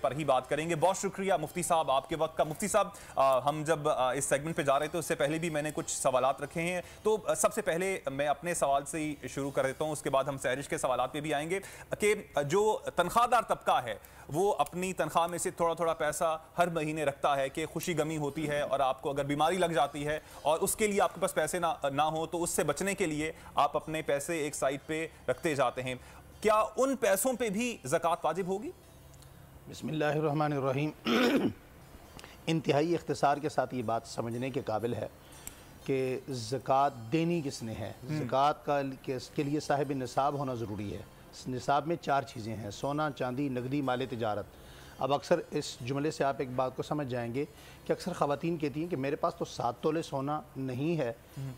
पर ही बात करेंगे। बहुत शुक्रिया मुफ्ती साहब आपके वक्त का। मुफ्ती साहब, हम जब इस सेगमेंट पे जा रहे थे उससे पहले भी मैंने कुछ सवालात रखे हैं, तो सबसे पहले मैं अपने सवाल से ही शुरू कर देता हूँ, उसके बाद हम सहरिश के सवालात पे भी आएंगे कि जो तनख्वाहदार तबका है वो अपनी तनख्वाह में से थोड़ा थोड़ा पैसा हर महीने रखता है कि खुशी गमी होती है और आपको अगर बीमारी लग जाती है और उसके लिए आपके पास पैसे ना हो तो उससे बचने के लिए आप अपने पैसे एक साइड पे रखते जाते हैं। क्या उन पैसों पे भी ज़कात वाजिब होगी? बिस्मिल्लाहिर्रहमानिर्रहीम। इंतहाई इख्तिसार के साथ ये बात समझने के काबिल है कि ज़कात देनी किसने है। ज़कात के लिए साहिब निसाब होना ज़रूरी है। निसाब में 4 चीज़ें हैं: सोना, चांदी, नकदी, माल तिजारत। अब अक्सर इस जुमले से आप एक बात को समझ जाएंगे कि अक्सर ख़वातीन कहती हैं कि मेरे पास तो 7 तोले सोना नहीं है,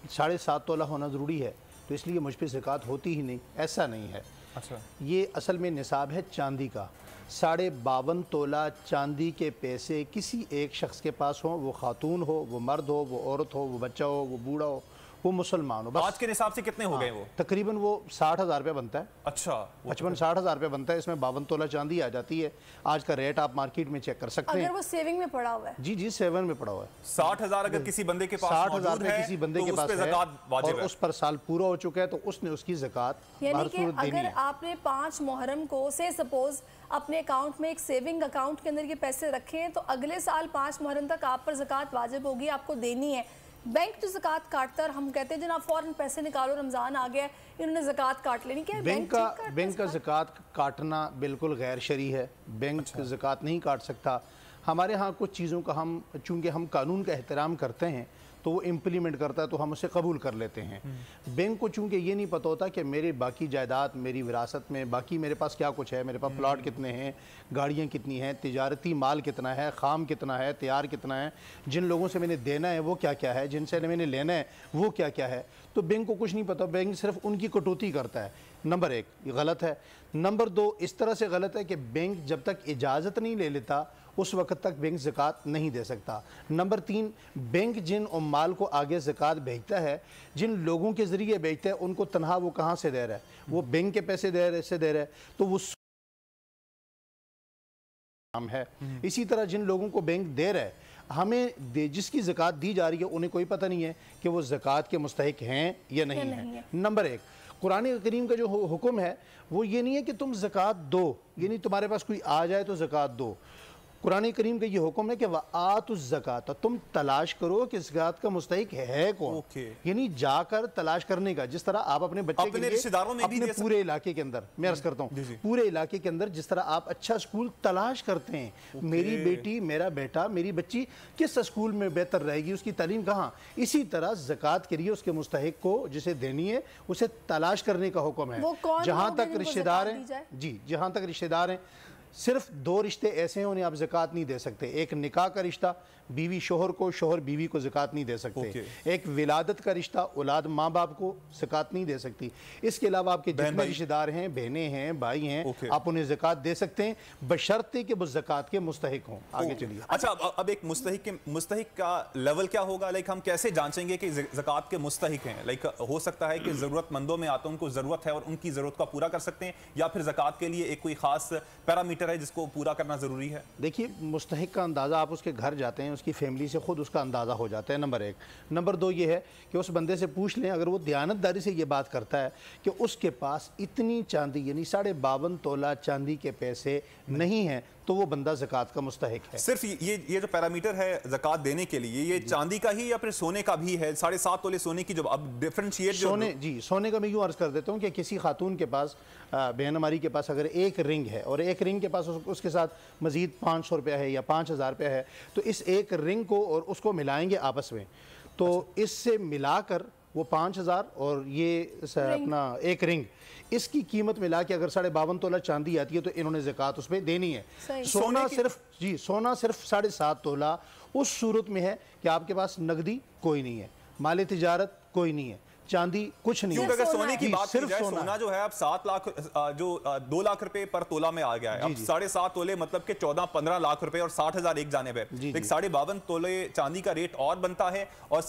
7.5 तोला होना ज़रूरी है, तो इसलिए मुझ पर ज़कात होती ही नहीं। ऐसा नहीं है। अच्छा, ये असल में निसाब है चांदी का। 52.5 तोला चांदी के पैसे किसी एक शख्स के पास हो, वो खातून हो, वो मर्द हो, वो औरत हो, वो बच्चा हो, वो बूढ़ा हो, वो मुसलमान हो। बस आज के निसाब से कितने हो गए वो? तकरीबन वो 60,000 रुपये बनता है। अच्छा, 55-60,000 रुपये बनता है। इसमें 52 तोला चांदी आ जाती है। आज का रेट आप मार्केट में चेक कर सकते हैं। अगर वो सेविंग में पड़ा हुआ है? जी जी, सेवन में पड़ा हुआ है। 60,000 अगर किसी बंदे के पास 60,000 रुपये किसी बंदे के पास है और उस पर साल पूरा हो चुका है तो उसने उसकी ज़कात यानी कि अगर आपने 5 मुहर्रम को से सपोज अपने अकाउंट में एक सेविंग अकाउंट के अंदर ये पैसे रखे हैं तो अगले साल 5 मुहर्रम तक आप पर ज़कात वाजिब होगी, आपको देनी है। बैंक जो ज़कात काटता है और हम कहते हैं जनाब फौरन पैसे निकालो, रमज़ान आ गया, इन्होंने ज़कात काट लेनी, क्या बैंक का ज़कात काटना बिल्कुल गैर शरई है। बैंक ज़कात नहीं काट सकता। हमारे यहाँ कुछ चीज़ों का हम चूँकि हम कानून का एहतराम करते हैं तो वो इम्प्लीमेंट करता है तो हम उसे कबूल कर लेते हैं। बैंक को चूँकि ये नहीं पता होता कि मेरी बाकी जायदाद, मेरी विरासत में बाकी मेरे पास क्या कुछ है, मेरे पास प्लॉट कितने हैं, गाड़ियाँ कितनी हैं, तिजारती माल कितना है, खाम कितना है, तैयार कितना है, जिन लोगों से मैंने देना है वो क्या क्या है, जिनसे मैंने लेना है वो क्या क्या है, तो बैंक को कुछ नहीं पता। बैंक सिर्फ उनकी कटौती करता है। नंबर 1 ये गलत है। नंबर 2 इस तरह से गलत है कि बैंक जब तक इजाज़त नहीं ले लेता उस वक्त तक बैंक ज़कात नहीं दे सकता। नंबर 3 बैंक जिन उम्माल को आगे ज़कात भेजता है, जिन लोगों के ज़रिए भेजता है, उनको तनहा वो कहाँ से दे रहा है? वो बैंक के पैसे दे रहा है तो वो है। इसी तरह जिन लोगों को बैंक दे रहा है, हमें जिसकी ज़कात दी जा रही है उन्हें कोई पता नहीं है कि वो ज़कात के मुस्तहिक हैं या नहीं है। नंबर 1 कुरान करीम का जो हुक्म है वो ये नहीं है कि तुम ज़कात दो, यानी तुम्हारे पास कोई आ जाए तो ज़कात दो। कुरान करीम का ये हुक्म है कि वआतुज़ ज़कात, तुम तलाश करो कि ज़कात का मुस्तहिक है कौन। यानी जाकर तलाश करने का, जिस तरह आप अपने बच्चे के लिए रिश्तेदारों में अपने पूरे इलाके के अंदर, मैं अर्ज़ करता हूँ पूरे इलाके के अंदर जिस तरह आप अच्छा स्कूल तलाश करते हैं, मेरी बेटी, मेरा बेटा, मेरी बच्ची किस स्कूल में बेहतर रहेगी, उसकी तालीम कहाँ, इसी तरह ज़कात के लिए उसके मुस्तहिक को जिसे देनी है उसे तलाश करने का हुक्म है। जहाँ तक रिश्तेदार हैं, जी जहाँ तक रिश्तेदार हैं, सिर्फ 2 रिश्ते ऐसे हैं उन्हें आप ज़कात नहीं दे सकते। एक निकाह का रिश्ता, बीवी शोहर को, शोहर बीवी को ज़कात नहीं दे सकते। एक विलादत का रिश्ता, औलाद माँ बाप को ज़कात नहीं दे सकती। इसके अलावा आपके जितने रिश्तेदार हैं, बहनें हैं, भाई हैं, आप उन्हें ज़कात दे सकते हैं बशर्ते कि वो ज़कात के मुस्तहिक हों। आगे चलिए। अच्छा, अब एक मुस्तहिक का लेवल क्या होगा? लाइक हम कैसे जांचेंगे कि ज़कात के मुस्तहिक हैं? लाइक हो सकता है कि ज़रूरतमंदों में आते हैं, उनको ज़रूरत है और उनकी ज़रूरत का पूरा कर सकते हैं, या फिर ज़कात के लिए एक कोई ख़ास पैरामीटर है जिसको पूरा करना ज़रूरी है? देखिए, मुस्तहिक का अंदाज़ा आप उसके घर जाते हैं, उसकी फैमिली से खुद उसका अंदाज़ा हो जाता है। नंबर 1। नंबर 2 ये है कि उस बंदे से पूछ लें, अगर वो दियानतदारी से ये बात करता है कि उसके पास इतनी चांदी यानी 52.5 तोला चांदी के पैसे नहीं हैं, तो वो बंदा ज़कात का मुस्तहिक है। सिर्फ ये जो पैरामीटर है ज़कात देने के लिए, ये चांदी का ही या फिर सोने का भी है? 7.5 तोले सोने की जो अब डिफरेंशिएट सोने का मैं यूँ अर्ज़ कर देता हूँ कि किसी खातून के पास, बहन हमारी के पास अगर एक रिंग है और एक रिंग के पास उसके साथ मज़ीद 500 रुपया है या 5,000 रुपया है, तो इस एक रिंग को और उसको मिलाएंगे आपस में, तो इससे मिलाकर वो 5,000 और ये अपना एक रिंग, इसकी कीमत मिला के अगर 52.5 तोला चांदी आती है तो इन्होंने ज़कात उसमें देनी है। सोना सिर्फ 7.5 तोला उस सूरत में है कि आपके पास नकदी कोई नहीं है, माल तिजारत कोई नहीं है, चांदी कुछ नहीं है। अगर सोने की बात की जाए, सोना जो है अब 7 लाख जो 2 लाख रुपए पर तोला में आ गया है। अब 7.5 तोले मतलब के 14-15 लाख रुपए और 60,000 एक जाने पे। 52 तोले चांदी का रेट और बनता है और